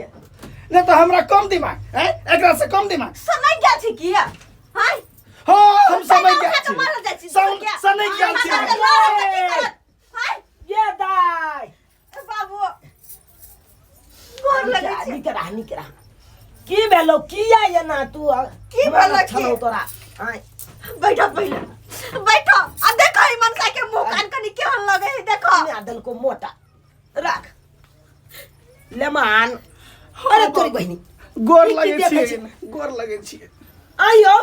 के नहीं तो हमरा कम दिमाग है, एकरा से कम दिमाग समय क्या छी की हां हाँ हम समय क्या छी मारल जाइ छी समय क्या छी हां ये दाई बाबू गोर लगे छी निकरा की भेलो किया ये ना तू की भेलो छलो तोरा हां बैठो आ देखो ई मनसा के मुंह कान कनी केहन लगे है देखो आदल को मोटा रख लेमान अरे तोरी बहिनी गोर लगे छी आइयो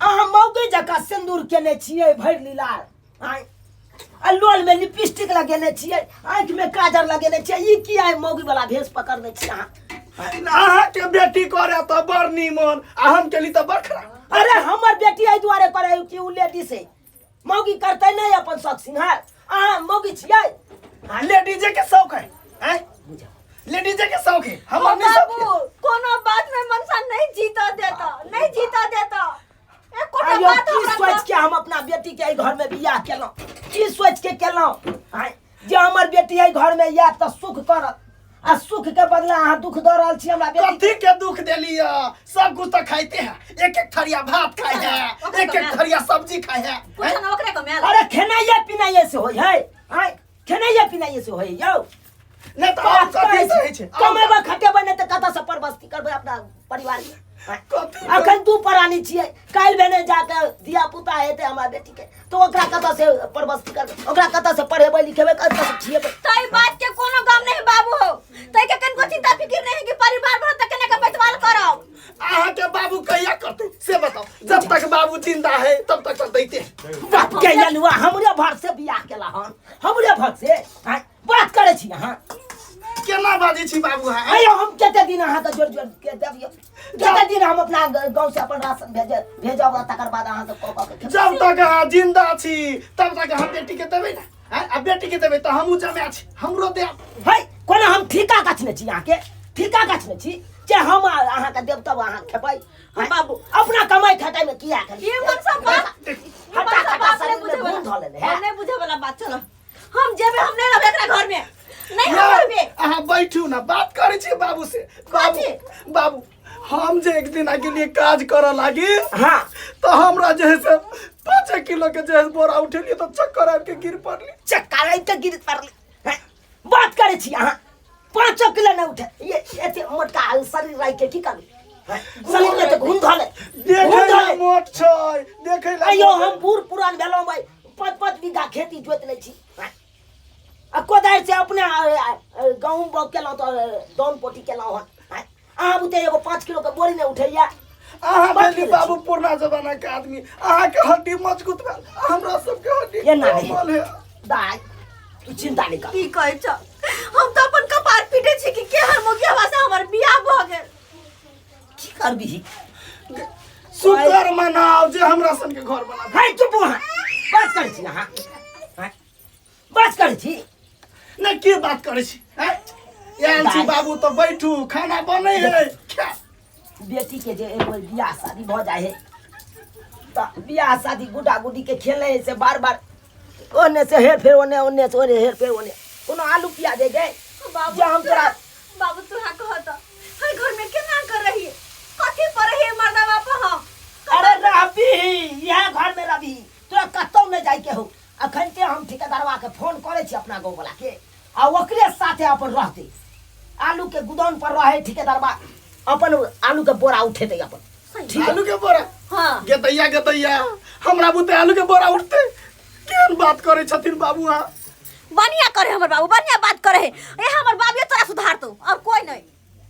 अहाँ मौगे जका सिंदूर केने छियै भरि लीलार आइ लोल में लिपस्टिक लगेने छियै आंख में काजर लगेने छियै ई की आइ मौगी वाला भेष पकड़ने छी अहाँ के बेटी करे त बड़ नीमन आ हम केली त बड़ खराब अरे हमर बेटी एहि दुआरे करे कि उ लेडीज है मौगी करते नहीं अपन शौक सिंगार अहाँ मौगी छियै लेडीजे के शौक है हैं लेडीजे के शौक है हमर नहीं शौक है कोनो बात में मनसा नहीं जीता देता आइयो की सोच के हम अपना बेटी के घर में बियाह केलौ की सोच के केलौ जे हमर बेटी एहि घर में या त सुख करत आ सुख के बदला अहाँ दुख द रहल छी हमरा बेटी कथी के दुख देलिया सब कुछ तो खाइते हैं एक थरिया भात खाए है एक थरिया सब्जी खाए है पूछन ओकरे को मेल अरे खेनाइए पिनाइए से होय है आइ खेनाइए पिनाइए से होय यौ नहीं तो आप कथी से छै कमेबा खटेबा नहीं त कतऽ से परबस्ती करबै अपना परिवार में अखन तू परानी छियै काल भेने जाके दिया पुता हेते हमरा बेटी के तो ओकरा कतऽ से परबस्ती करबै ओकरा कतऽ से पढ़ेबै लिखेबै कतऽ से छियेबै तई बात के कोनो गम नहीं बाबू हो तई के कनको चिंता फिकिर नहीं कि परिवार भर तक केने के पैतवाल करब अहाँ के बाबू कहिया करते से बताओ जब तक बाबू जिंदा है तब तक तो दैते बात के लनुआ हमरे भर से बियाह केला हन हमरे भर से बात करे छी अहाँ केना बाजी छी बाबू हां आइयो हम केते दिन अहाँ के जोर के देबियो केते दिन हम अपना गांव से अपन राशन भेजब तकर बाद अहाँ के कॉपा के जब तक अहाँ जिंदा छी तब तक हम बेटी के देबै ना आ बेटी के देबै त हमहु जमे छी हमरो दे भाई कोना हम ठिका गाछने छी अहाँ के ठिका गाछने छी जे हम अहाँ के देब तब अहाँ खेबै बाबू अपना कमाई खटाई में किया कर ये मन सब बात हटा शरीर में खून धो लेने है नहीं बुझे वाला बात चलो हम जेबे हम नहीं रहबे एकरा घर में नहीं रहबे अहाँ बैठू ना बात करै छी बाबू से बाबू हम जे एक दिन के लिए काज करऽ लागी हां तो हमरा जे है से 5 किलो के जे बोरा उठेलिए तो चक्कर आके गिर पड़ली चक्कर आके गिर पड़ली बात करे छी अहाँ 5 किलो न उठे ये एते मोटका शरीर राइ के की करबे शरीर में तो खून धले देखे मोट छै देखे आइयो हम बूढ़ पुरान भेलौ भाई 5 बीघा खेती जोत लै छी आ कोदारि से अपने गहूम बौग केलौ तो दौन पोटी केलौ हन अहाँ बुते एगो 5 किलो के बोरी ने उठैया अहाँ भेली बाबू पुरना जमाना के आदमी अहाँ के हड्डी मजबूत भेल हमरा सब के हड्डी ये ना कोमल है दाई तू चिंता नहीं कर की कहै छ हम तो अपन कपार पीटे छी कि केहन मोगियावा से हमर बियाह भ गेल की करबी शुक्र मनाओ जे हमरा सन के घर बना भाई चुप वहां बात कर छी अहाँ बात कर छी नहीं की बात करे छी हैं यार छी बाबू तो बैठू खाना बनै है बेटी के जे एगो बियाह शादी भ जाय है त बियाह शादी गुडा गुडी के खेले है से बार-बार ओने से हेर फेर ओने से ओने हेर फेर ओने कोनो आलू प्याज दे गए बाबू जे हम तोरा बाबू तू हां कहत हर घर में केना कर रही है कथि पर रही है मर्दावा पे हम अरे रबी यह घर में रबी तोरा कतौ न जाय के हो अखन के हम ठेकेदारवा के फोन करे छी अपना गांव वाला के आ ओकरे साथे अपन रहते आलू के गुदान पर रहे ठेकेदारवा अपन आलू के बोरा उठेते अपन ठीक आलू के बोरा हां गदैया हमरा बुते आलू के बोरा उठते केन बात करे छथिन बाबू हां बढ़िया करे हमर बाबू बढ़िया बात करे है ए हमर बाबू तोरा सुधार तो और कोई नहीं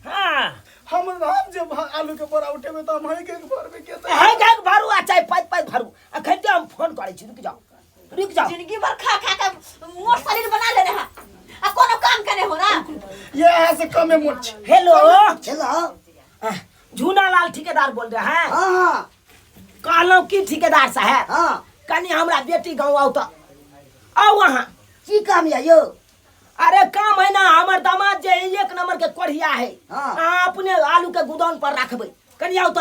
हां हम जब आलू के बोरा उठेबे त हम है के घर में केते है के भरू आ चाहे पाँच भरू अखन ते हम फोन करे छी रुक जाओ जिंदगी भर खा के मोट शरीर बना लेने हैं आ कोनो काम करे हो ना ये यहाँ से कम है मोट हेलो झूना लाल ठेकेदार बोल रहे हैं हां कहलो की ठेकेदार साहब हां कनी हमरा बेटी गांव आओ त आओ वहां की काम है यो अरे काम है ना हमर दामाद जे एक नंबर के कोढ़िया है हाँ। अपने आलू के गुदान पर रखबै कनी आओ त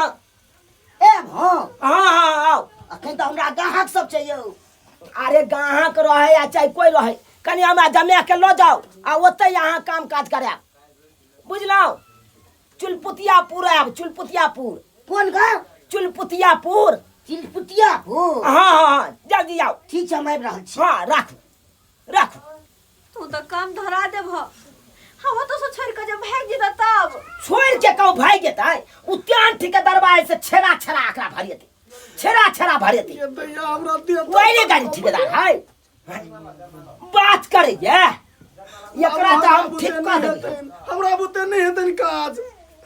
हां हां आओ अखन तो हमरा ग्राहक सब चाहिए अरे ग्राहक रहे या चाहे कोई रहे कनी हमरा जमे के लो जाओ आ ओते यहाँ काम काज करे बुझलौ चुलपुतियापुर आब चुलपुतियापुर कोन गाँव? चुलपुतियापुर चिलपुटिया हो। हाँ जल्दी आओ ठीक छै, हम आबि रहल छी। हाँ राखू तू तो काम धरा देब हम तो से छोड़ के जब भाग जेता तब छोड़ के कहूँ भाग जेतै उद्यान ठेकेदारवा से छेड़ा एकरा भरियते छेड़ा भरियते ये दैया हमरा दे वही गाड़ी ठेकेदार है बात करे एकरा तो हम ठीक कर देबै हमरा बुते नहीं हेतै काज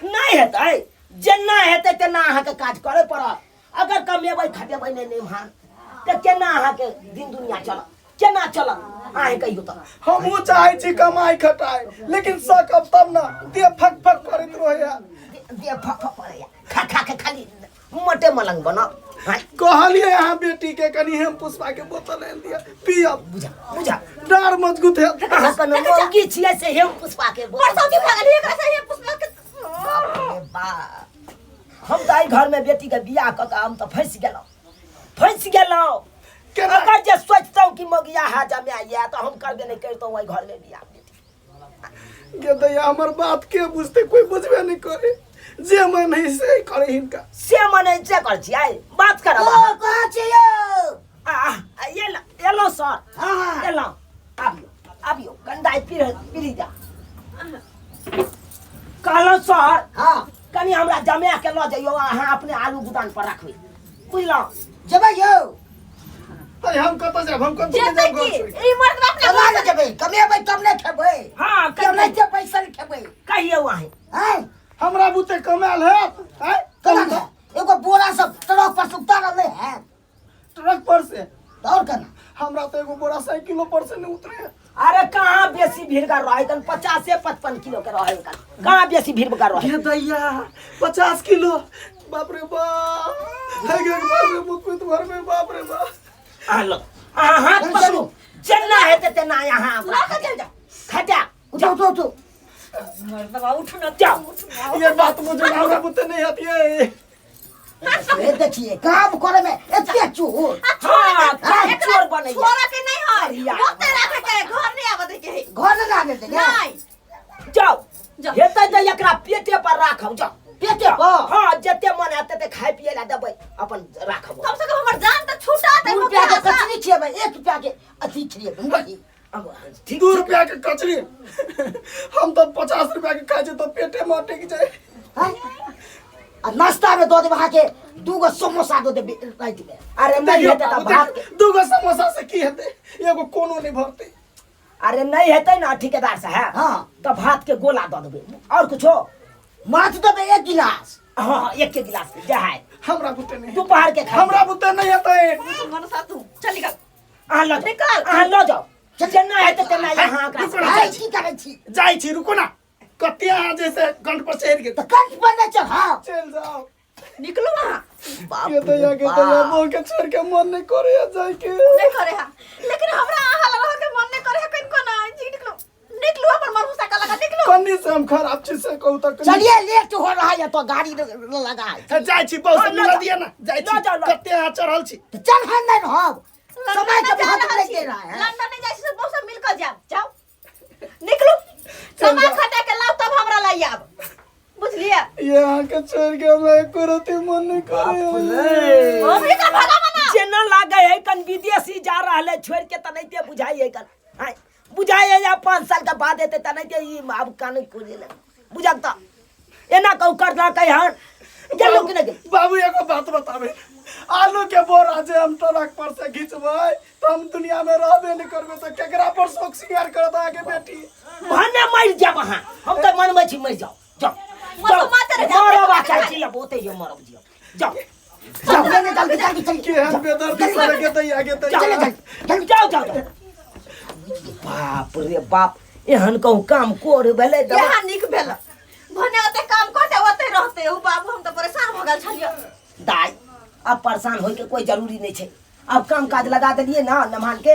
नहीं हेतै जेना हेतै तेना अहाँके काज करे पड़त अगर कमेबै खटेबै नहीं भान तो केना अहाँके दिन दुनिया चलत केना चलत अहाँ कहियो तो हमहू चाहे छी कमाई खटाई लेकिन सकब तब ना दे फक करैत रहैया दे फक पड़ैया खा के खाली मोटे मलंग बना कहलिए यहाँ बेटी के कनी हम पुष्पा के बोतल आन दिया पियब बुझा डर मजगूत है अहाँ कनो मौगी छियै से हम पुष्पा के परसौती भागली एकरा से ये पुष्पा के अरे बा हम तो आई घर में बेटी के बियाह क के हम तो फंस गेलौं केना? अगर जे सोचतौ कि मगिया हा जमे आइया तो हम करबे नहीं करतौ वही घर में बियाह बेटी ये दैया हमर बात के बुझते कोई बुझबे नहीं करे जे मन है से करे हिनका से मने से कर छियै बात कर ओ कहाँ छी यौ? एलो सर हाँ। एलो आबियो कंदाई पीरी जा कहलो सर हाँ कनी हमरा जमे के ल जाइयो अहाँ अपने आलू गुदान पर रखबे बुझलौ जेबै यौ? अरे हम कत जाब हम कत जेते जाब की घर छोड़ ई मर्द अपने कमा ले जेबै, कमेबै तब नहीं खेबै। हाँ केओ नहीं छै पैसा नहीं खेबै। कहियो अहीं हैं? हमरा बुते कमाल है हैं केना है? एगो बोरा सब ट्रक पर से उतारल नहीं है। ट्रक पर से और केना? हमरा तो एगो बोरा साइकिलो पर से नहीं उतरे अरे कहाँ बेसी भीड़ का रहे कन 50 से 55 किलो के रहे कन कहाँ बेसी भीड़ का रहे ये दैया 50 किलो बाप रे बाप है के बाप रे मुकुट भर में बाप रे बाप आलो हाथ पकड़ो चलना है ते तेना यहाँ लाके चल जा खटा उठो। मर्द बाबा उठ न जाओ ये बात मुझे हमरा बुते नहीं आती है ये देखिए काम करे में एते चोर। हाँ काम चोर बने छोरा के नहीं है अरिया। मोते रखे के घर नहीं आवे के है घर नहीं आने देंगे। नहीं जाओ जाओ। हेतै त एकरा पेटे पर राखौ जाओ पेटे पर? हाँ जते मन हेतै ते खाय पिए ला देबै अपन राखब कम से कम हमर जान तो छूटा दे 2 रुपया के कचरी खेबै, 1 रुपया के अथी खेबै। अब ठीक 2 रुपया के कचरी हम तो 50 रुपया के खाए तो पेटे में टिक जाए हैं? आ नाश्ता में दो दे वहाँ के 2 गो समोसा दो दे रात में। अरे नहीं हेतै त भात के 2 गो समोसा से की हेतै एगो कोनो नहीं भरते अरे नहीं हेतै ना ठेकेदार साहब हाँ। त भात के गोला द देबै और कुछो माछ देबै 1 गिलास। हाँ एक के गिलास के जहाय हमरा बुते नहीं दोपहर के खाए हमरा बुते नहीं हेतै मन सा तू चल निकल अहाँ लो निकाल। अहाँ लो जाओ जेना हेतै तेना यहाँ रुको का ना। है की करे छी? जाई छी रुको ना कतिया जैसे गंड पर चढ़ के तो कंठ पर न चढ़ाओ। चल जाओ निकलो वहां बाप ये दैया के दैया बोल के छोड़ के मन नहीं करे जाए के नहीं करे हा लेकिन हमरा हाल रह के मन नहीं करे कन को ना जी निकलो हमर मन हुसा का लगा निकलो कन्नी से हम खराब चीज से कहू तक चलिए लेट हो रहा है तो गाड़ी लगा है। जाई छी बहुत हाँ, मिला लो दिया ना जाई लो छी जाओ, लो। कते यहाँ चढ़ल छी तो चल है नहीं रहब। समय के बहुत नहीं दे रहा है। लंदन नहीं जाई से बहुत मिल कर जाओ निकलो समय खटा के लाओ तब हमरा लाई आब बुझलिए यहाँ के छोड़ के मैं करती मन नहीं करे ओ भी का भागा मना जेना लागे है कन विदेशी जा रहले छोड़ के त नहीं बुझाई है कन हाय बुझाई है या 5 साल के बाद एते त नहीं ई अब कान खोजेले बुझत एना कहू कर ला कह हन गेलो कि नहीं बाबू एगो बात बतावे आलू के बोरा जे हम ट्रक पर से घिचबै तो हम दुनिया में रहबे नहीं करबे तो केकरा पर शौक सिंगार करत आगे बेटी भने मर जा वहां हम त मन में छी मर जाओ जाओ मरो माते रे मरो बाचा छी बोते जो मरो जाओ जाओ लेने जल्दी जल्दी चलिए। के हम बेदर्दी से लगे तो आगे तो जाओ बाप रे बाप एहन कहू काम कोर भेले त यहाँ निक भेल भने ओते काम करते ओते रहते हो बाबू हम तो परेशान हो गेल छलिए दाई अब परेशान होय के कोई जरूरी नहीं छे अब काम काज लगा देलिए ना नमान के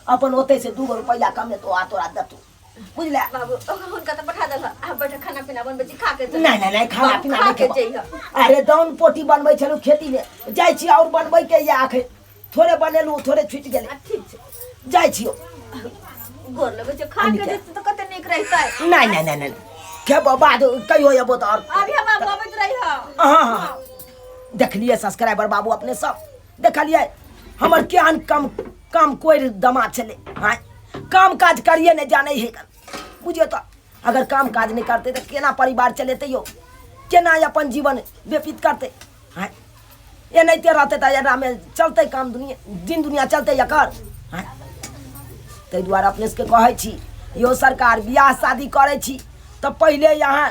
अपन ओते से 2 रुपया कम तो आ तोरा दतू बुझले बाबू हुनका तो बैठा देल आ बैठे खाना पीना बनबे छी खा के नहीं खाना पीना खा नहीं के खेबो। जइहा अरे दान पोटी बनबै छलु खेती में जाय छी और बनबै के या आखे थोड़े बनेलु थोड़े छूट गेले ठीक छै जाय छियो गोर लगे छै खा के जेते तो कते नीक रहतै नहीं के बाद कहियो अबो तो और अभी हम बबैत रही हो हाँ देखलिए सब्सक्राइबर बाबू अपने सब देखलिए हमर केहन काम कोई दमाद चले हाँ काम काज करिए नहीं जाने है बुझिए तो अगर काम काज नहीं करते तो केना परिवार चलेते यो केना अपन जीवन व्यतीत करते हाँ ये नहीं रहते तो एना में चलते काम दिन दुनिया चलते एकर हाँ ताहि दुआरे अपने सबके कहै छी यो सरकार बियाह शादी करै छी तो पहले यहाँ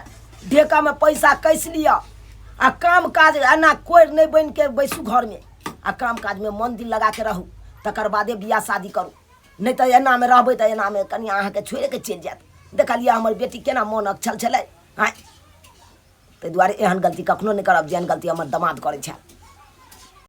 ढेका में पैसा कैस लिया आ काम काज एना कोई नहीं बन के बैसू घर में आ काम काज में मन दिल लगा के रहू तकर बादे बियाह शादी करू नहीं तो एना में रहबै तो एना में कनिया अहाँके छोड़े के चलि जायत देखलिए हमर बेटी केना मोन अक्षल छलै हाँ ताहि दुआरे एहन गलती कखनो नहीं करब जेहन गलती हमर दामाद करै छै